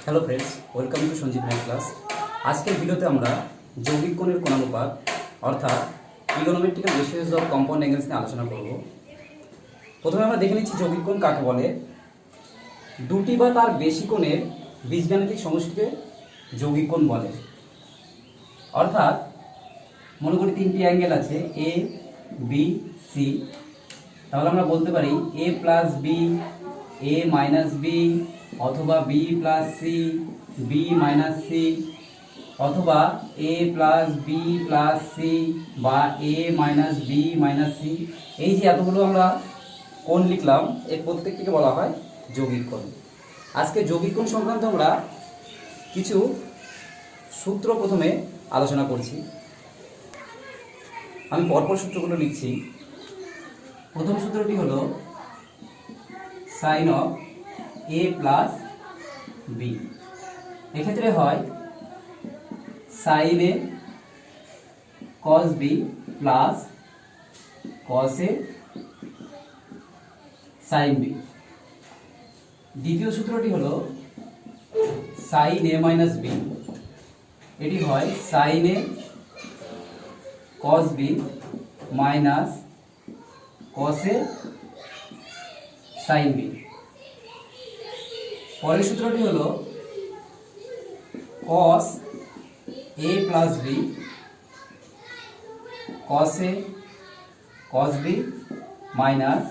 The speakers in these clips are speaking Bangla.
Hello friends, welcome to Sanjeev math class. আজকের ভিডিওতে আমরা যৌগিক কোণের কোণানুপাত অর্থাৎ trigonometrical ratios of compound angles নিয়ে আলোচনা করব। প্রথমে আমরা দেখে নিচ্ছি যৌগিক কোণ কাকে বলে। দুটি বা তার বেশি কোণের বীজগাণিতিক সমষ্টিকে যৌগিক কোণ বলে। অর্থাৎ মনে করি তিনটি অ্যাঙ্গেল আছে এ, বি, সি। তাহলে আমরা বলতে পারি A plus B, A minus B, অথবা B plus C, B minus C, অথবা A plus B plus C বা A minus B minus C. এই যে এতগুলো আমরা কোণ লিখলাম, এর প্রত্যেকটিকে বলা হয় যৌগিক কোণ। আজকে যৌগিক কোণ সংক্রান্ত আমরা কিছু সূত্র প্রথমে আলোচনা করছি। আমি পরপর সূত্রগুলো লিখছি। প্রথম সূত্রটি হলো sine of A plus B. এক্ষেত্রে হয় sine A cos B plus cos A sine B. দ্বিতীয় সূত্রটি হলো সাইন এ মাইনাস বি। এটি হয় sine A cos B minus cos A sine B. পরের সূত্রটি হলো cos a plus B cos a cos b minus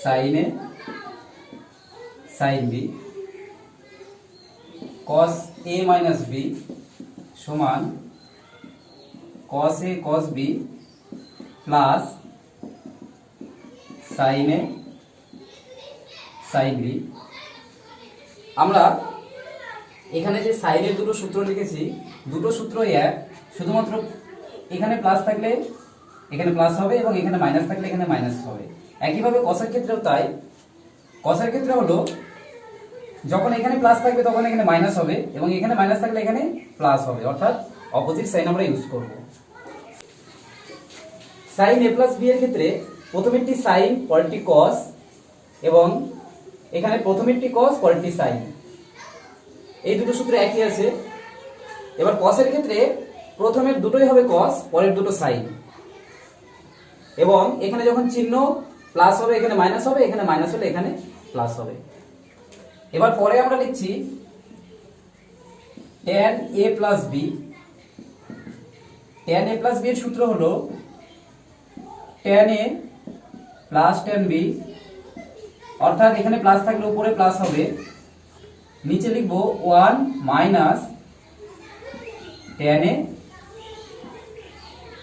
sin a sin b। cos a minus b সমান cos a cos b plus sin a sin b। আমরা এখানে যে সাইনের দুটো সূত্র লিখেছি, দুটো সূত্রই এক, শুধুমাত্র এখানে প্লাস থাকলে এখানে প্লাস হবে এবং এখানে মাইনাস থাকলে এখানে মাইনাস হবে। একইভাবে কসের ক্ষেত্রেও তাই। কসের ক্ষেত্রে হলো যখন এখানে প্লাস থাকবে তখন এখানে মাইনাস হবে এবং এখানে মাইনাস থাকলে এখানে প্লাস হবে, অর্থাৎ অপোজিট সাইন আমরা ইউজ করব। সাইন এ প্লাস বি এর ক্ষেত্রে প্রথমেরটি সাইন পরেরটি কস এবং এখানে প্রথমেরটি কস পরেরটি সাইন। এই দুটো সূত্র একই আছে। এবার কসের ক্ষেত্রে প্রথমের দুটোই হবে কস, পরের দুটো সাইন, এবং এখানে যখন চিহ্ন প্লাস হবে এখানে মাইনাস হবে, এখানে মাইনাস হলে এখানে প্লাস হবে। এবার পরে আমরা লিখছি tan a plus b। tan a plus b এর সূত্র হলো tan a plus tan b, অর্থাৎ এখানে প্লাস থাকলে উপরে প্লাস হবে, নিচে লিখবো 1 minus tan a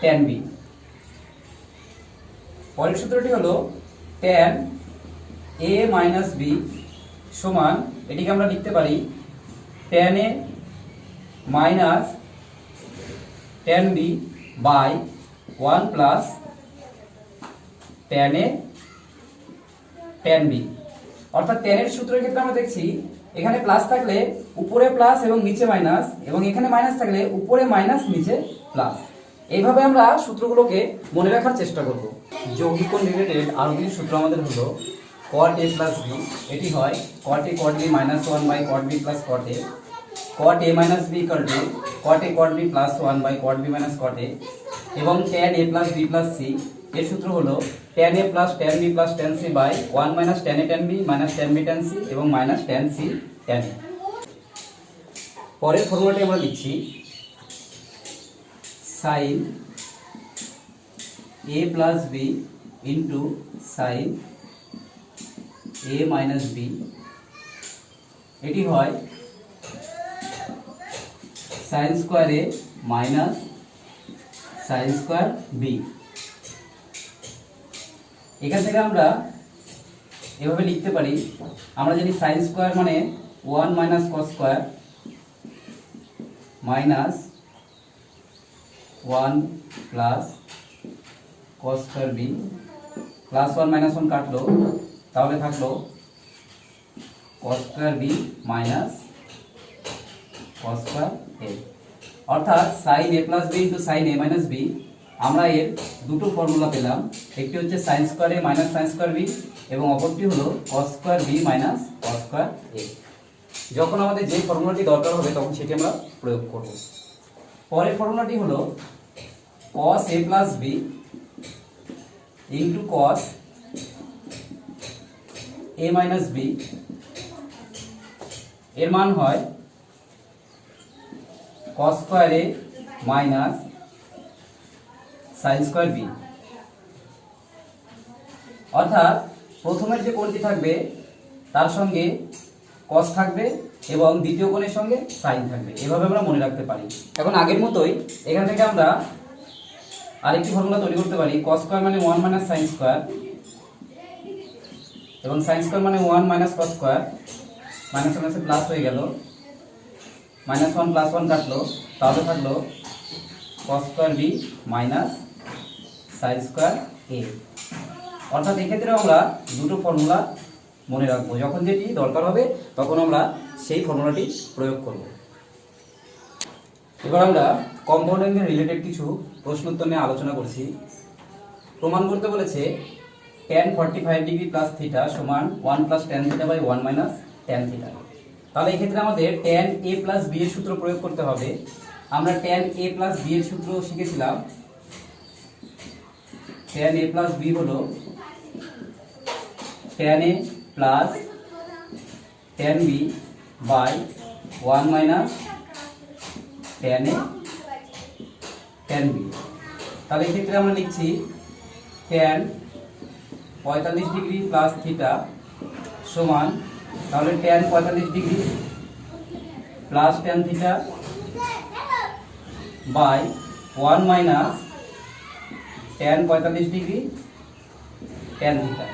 tan b। পরের সূত্রটি হলো tan a মাইনাস b সমান, এটিকে আমরা লিখতে পারি tan a minus tan b by 1 plus tan a tan b। অর্থাৎ tan এর সূত্রের ক্ষেত্রে আমরা দেখছি এখানে প্লাস থাকলে উপরে প্লাস এবং নিচে মাইনাস, এবং এখানে মাইনাস থাকলে উপরে মাইনাস নিচে প্লাস। এইভাবে আমরা সূত্রগুলোকে মনে রাখার চেষ্টা করব। যৌগিক কোণ রিলেটেড আরো কিছু সূত্র আমাদের হলো cot a প্লাস b। এটি হয় cot a cot b minus 1 by cot b plus cot a। cot a minus b cot a, cot a cot b plus 1 by cot b minus cot a। এবং tan a plus b plus c এর সূত্র হলো tan a plus tan b plus tan c by 1 minus tan a tan b minus tan b tan c এবং minus tan c tan a। পরের ফর্মুলাটি আমরা লিখছি sin a plus b into sin a minus b। এটি হয় sin square a minus sin square b। এখান থেকে আমরা এভাবে লিখতে পারি, আমরা জানি sin স্কয়ার মানে 1 minus cos square minus 1 plus cos square b, plus 1 minus 1 কাটলো, তাহলে থাকলো cos square b minus cos square a। অর্থাৎ sin a plus b into sin a minus b আমরা এর দুটো ফর্মুলা পেলাম। একটি হচ্ছে sin square a minus sin square b এবং অপরটি হলো cos square b minus cos square a। যখন আমাদের যে ফর্মুলাটি দরকার হবে তখন সেটি আমরা প্রয়োগ করব। পরের ফর্মুলাটি হলো cos a plus b into cos a minus b, এর মান হয় cos square a minus sin square b. অর্থাৎ প্রথমের যে কোণটি থাকবে তার সঙ্গে cos থাকবে এবং দ্বিতীয় কোণের সঙ্গে sin থাকবে, এভাবে আমরা মনে রাখতে পারি। এখন আগের মতোই এখান থেকে আমরা আরেকটি ফর্মুলা তৈরি করতে পারি। cos স্কয়ার মানে 1 মাইনাস sin স্কয়ার এবং sin স্কয়ার মানে 1 মাইনাস cos স্কয়ার, মাইনাস মাইনাসে প্লাস হয়ে গেল, মাইনাস 1 প্লাস 1 কাটলো, তাহলে থাকলো cos square b minus sin square a। অর্থাৎ এক্ষেত্রে আমরা দুটো ফর্মুলা মনে রাখবো, যখন যেটি দরকার হবে তখন আমরা সেই ফর্মুলাটি প্রয়োগ করব। এবার আমরা কম্পাউন্ড অ্যাঙ্গেল রিলেটেড কিছু প্রশ্ন উত্তর নিয়ে আলোচনা করছি। প্রমাণ করতে বলেছে tan 45 ডিগ্রি প্লাস থিটা সমান 1 plus tan theta by 1 minus tan theta. তাহলে এক্ষেত্রে আমাদের tan a প্লাস b এর সূত্র প্রয়োগ করতে হবে। আমরা tan a প্লাস b এর সূত্র শিখেছিলাম। tan a প্লাস b হলো tan a plus tan b by 1 minus tan a tan b। তাহলে এক্ষেত্রে আমরা লিখছি tan 45 ডিগ্রি প্লাস থিটা সমান, তাহলে tan 45 degree plus tan theta by 1 minus tan 45 degree tan theta.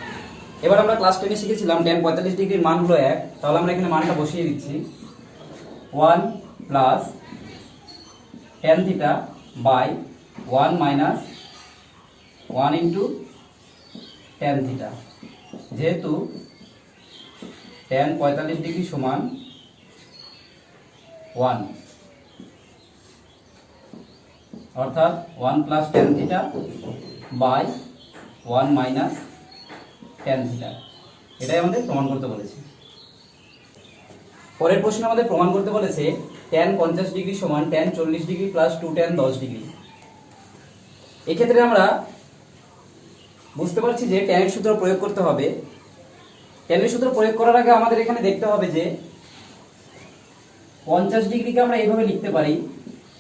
এবার আমরা ক্লাস 10 এ শিখেছিলাম tan 45 ডিগ্রির মান হলো 1, তাহলে আমরা এখানে মানটা বসিয়ে দিচ্ছি 1 plus tan theta by 1 minus 1 into tan theta. যেহেতু tan 45 ডিগ্রি সমান 1, অর্থাৎ 1 plus tan theta by 1 minus tan theta, এটাই আমাদের প্রমাণ করতে বলেছে। পরের প্রশ্নে আমাদের প্রমাণ করতে বলেছে tan 50 ডিগ্রি সমান tan 40 degree plus 2 tan 10 degree. এক্ষেত্রে আমরা বুঝতে পারছি যে tan এর সূত্র প্রয়োগ করতে হবে। tan এর সূত্র প্রয়োগ করার আগে আমাদের এখানে দেখতে হবে যে 50 ডিগ্রিকে আমরা এইভাবে লিখতে পারি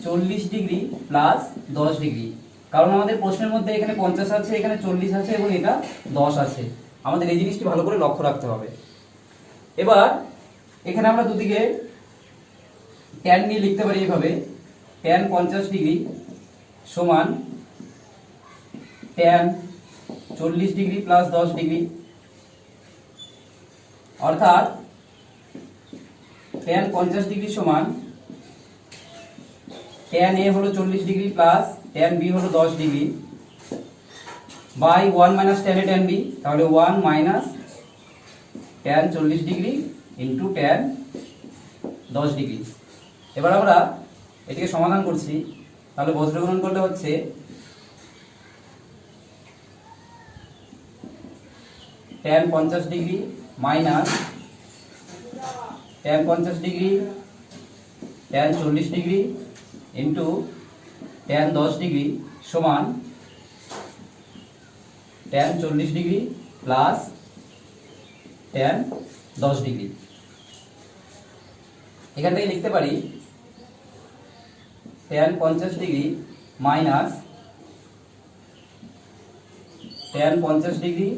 40 ডিগ্রি প্লাস 10 ডিগ্রি, কারণ আমাদের প্রশ্নের মধ্যে এখানে 50 আছে, এখানে 40 আছে এবং এটা 10 আছে। আমাদের এই জিনিসটি ভালো করে লক্ষ্য রাখতে হবে। এবার এখানে আমরা দুদিকে tan নিয়ে লিখতে পারি এইভাবে tan 50 ডিগ্রি সমান tan 40 ডিগ্রি প্লাস 10 ডিগ্রি, অর্থাৎ tan 50 ডিগ্রি সমান tan a হলো 40 ডিগ্রি প্লাস tan b হলো 10 degree by 1 minus tan a tan b, তাহলে 1 minus tan 40 degree into tan 10 degree. এবার আমরা এটিকে সমাধান করছি, তাহলে বজ্রগুণন করলে হচ্ছে tan 50 degree minus tan 50 degree tan 40 degree into tan 10 degree সমান tan 40 degree plus tan 10 degree. এখান থেকে লিখতে পারি tan 50 degree minus tan 50 degree,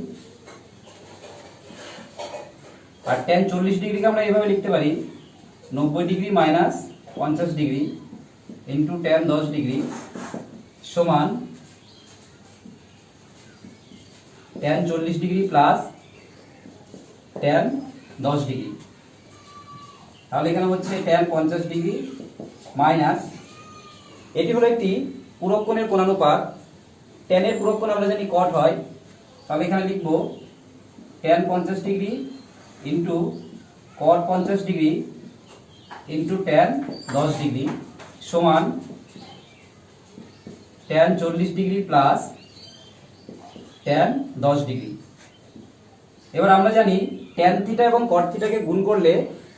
আর tan 40 ডিগ্রিকে আমরা এইভাবে লিখতে পারি 90 degree minus 50 degree into tan 10 degree সমান tan 40 degree plus tan 10 degree. তাহলে এখানে হচ্ছে tan 50 ডিগ্রি মাইনাস, এটি হলো একটি পূরক কোণের কোণানুপাত। tan এর পূরক কোণ আমরা জানি cot হয়, তাহলে এখানে লিখব tan 50 degree into cot 50 degree into tan 10 degree সমান tan 40 degree plus tan 10 degree. এবার আমরা জানি tan থিটা এবং cot থিটাকে গুণ করলে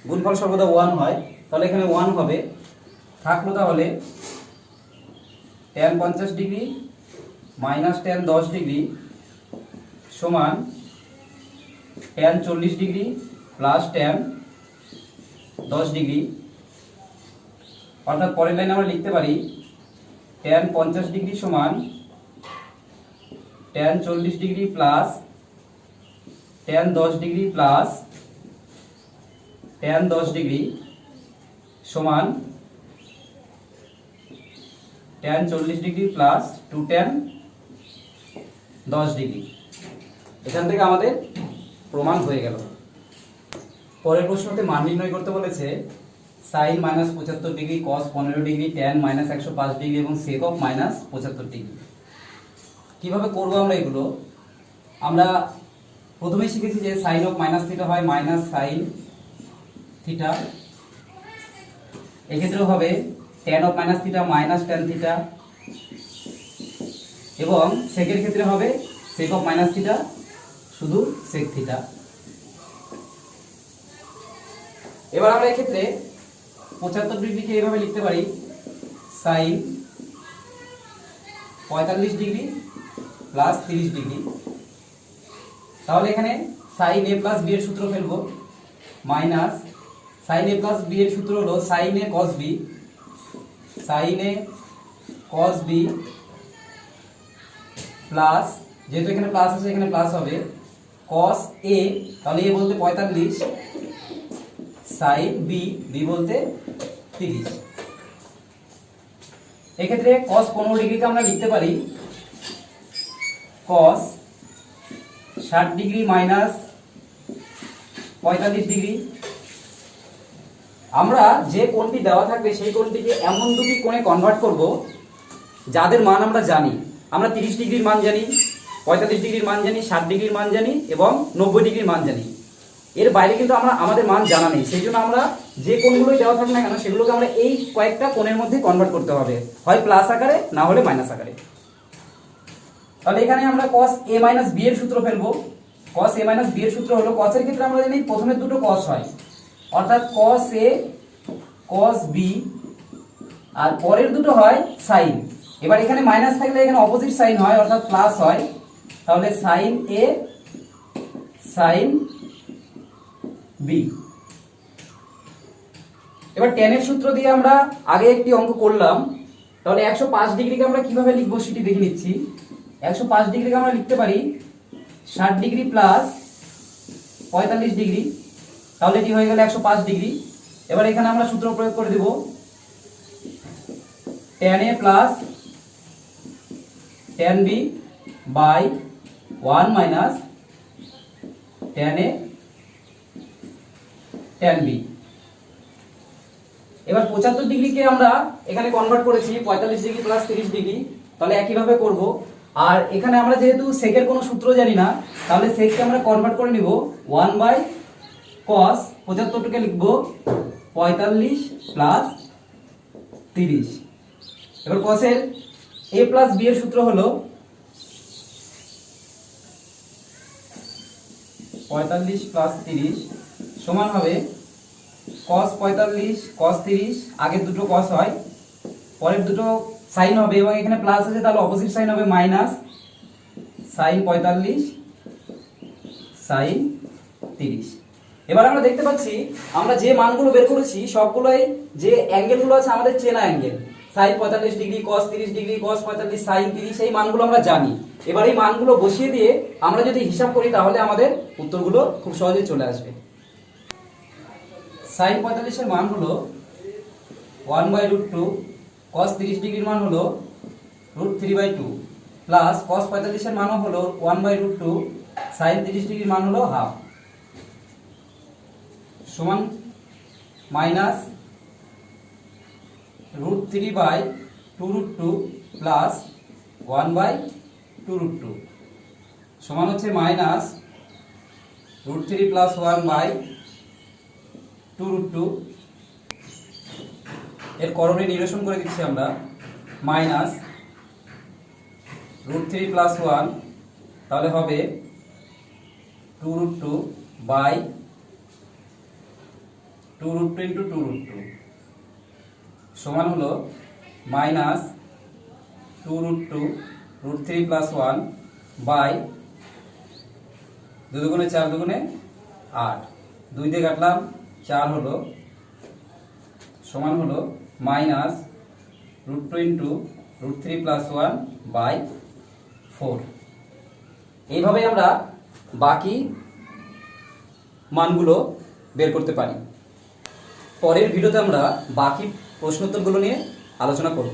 গুণফল সর্বদা 1 হয়, তাহলে এখানে 1 হবে। থাকলো তাহলে tan 50 degree minus tan 10 degree সমান tan 40 degree plus tan 10 degree. অর্থাৎ পরের লাইন আমরা লিখতে পারি tan 50 ডিগ্রি সমান tan 40 degree plus tan 10 degree plus tan 10 degree সমান tan 40 degree plus 2 tan 10 degree. এখান থেকে আমাদের প্রমাণ হয়ে গেল। পরের প্রশ্নতে মান নির্ণয় করতে বলেছে sin minus 75 degree cos 15 degree tan minus 105 degree এবং sec অফ মাইনাস 75 ডিগ্রি। কিভাবে করব আমরা এগুলো? আমরা প্রথমেই শিখেছি যে sin অফ মাইনাস থিটা হয় মাইনাস sin থিটা, এক্ষেত্রেও হবে tan of minus theta minus tan theta, এবং সেকের ক্ষেত্রে হবে sec অফ মাইনাস থিটা শুধু sec থিটা। এবার আমরা এক্ষেত্রে 75 ডিগ্রিকে এইভাবে লিখতে পারি sin 45 ডিগ্রি প্লাস 30 ডিগ্রি। তাহলে এখানে sin a প্লাস b এর সূত্র ফেলবো, minus sin a plus b এর সূত্র হলো sin a cos b, sin a cos b plus, যেহেতু এখানে প্লাস আছে এখানে প্লাস হবে, cos a, তাহলে a বলতে 45, sin b, b বলতে 30। এক্ষেত্রে cos 15 ডিগ্রিকে আমরা লিখতে পারি cos 60 ডিগ্রি মাইনাস 45 ডিগ্রি। আমরা যে কোণটি দেওয়া থাকবে সেই কোণটিকে এমন দুটি কোণে কনভার্ট করব যাদের মান আমরা জানি। আমরা 30 ডিগ্রির মান জানি, 45 ডিগ্রির মান জানি, 60 ডিগ্রির মান জানি এবং 90 ডিগ্রির মান জানি। এর বাইরে কিন্তু আমাদের মান জানা নেই, সেই জন্য আমরা যে কোণগুলোই দেওয়া থাকবে না কেন সেগুলোকে আমরা এই কয়েকটা কোণের মধ্যে কনভার্ট করতে হবে, হয় প্লাস আকারে না হলে মাইনাস আকারে। তাহলে এখানে আমরা cos a মাইনাস b এর সূত্র ফেলবো। cos a মাইনাস b এর সূত্র হলো, cos এর ক্ষেত্রে আমরা জানি প্রথমে দুটো cos হয়, অর্থাৎ cos a cos b, আর পরের দুটো হয় sin। এবার এখানে মাইনাস থাকলে এখানে অপোজিট সাইন হয়, অর্থাৎ প্লাস হয়, তাহলে sin a sin b। এবার tan এর সূত্র দিয়ে আমরা আগে একটি অঙ্ক করলাম, তাহলে 105 ডিগ্রিকে আমরা কিভাবে লিখবো সেটি দেখে নিচ্ছি। 105 ডিগ্রিকে আমরা লিখতে পারি 60 ডিগ্রি প্লাস 45 ডিগ্রি, তাহলে এটি হয়ে গেল 105 ডিগ্রি। এবার এখানে আমরা সূত্র প্রয়োগ করে দেব, tan a plus tan b by 1 minus tan a tan b। এবার 75 ডিগ্রিকে আমরা এখানে কনভার্ট করেছি 45 ডিগ্রি প্লাস 30 ডিগ্রি, তাহলে একইভাবে করব। আর এখানে আমরা যেহেতু সেকের কোনো সূত্র জানি না, তাহলে সেককে আমরা কনভার্ট করে নিব 1 বাই cos 75 কে লিখব 45 প্লাস 30। এবার cos এর a প্লাস b এর সূত্র হলো 45 প্লাস 30 সমান হবে cos 45 cos 30, আগের দুটো cos হয়, পরের দুটো sin হবে এবং এখানে প্লাস আছে তাহলে অপোজিট সাইন হবে মাইনাস sin 45 sin 30। এবার আমরা দেখতে পাচ্ছি আমরা যে মানগুলো বের করেছি সবগুলোই যে অ্যাঙ্গেলগুলো আছে আমাদের চেনা angle, sin 45 degree cos 30 degree cos 45 sin 30, এই মানগুলো আমরা জানি। এবার এই মানগুলো বসিয়ে দিয়ে আমরা যদি হিসাব করি তাহলে আমাদের উত্তরগুলো খুব সহজেই চলে আসবে। sin 45 এর মান হলো 1/√2, cos 30 ডিগ্রির মান হলো √3/2 প্লাস cos 45 এর মানও হলো 1/√2, sin 30 ডিগ্রির মান হলো হাফ, সমান মাইনাস √3/2√2 প্লাস 1/2√2 সমান হচ্ছে মাইনাস √3 প্লাস 1/2√2। এর করণে নিরসন করে দিচ্ছি আমরা, মাইনাস √3 প্লাস 1, তাহলে হবে 2√2 বাই 2√2 ইন্টু 2√2 সমান হলো মাইনাস 2√2 √3 প্লাস 1 বাই 2 দুগুণে 4 দুগুণে 8, 2 দিয়ে কাটলাম 4 হলো সমান হলো মাইনাস √2 ইন্টু √3 প্লাস 1 বাই 4। এইভাবেই আমরা বাকি মানগুলো বের করতে পারি। পরের ভিডিওতে আমরা বাকি প্রশ্নোত্তরগুলো নিয়ে আলোচনা করব।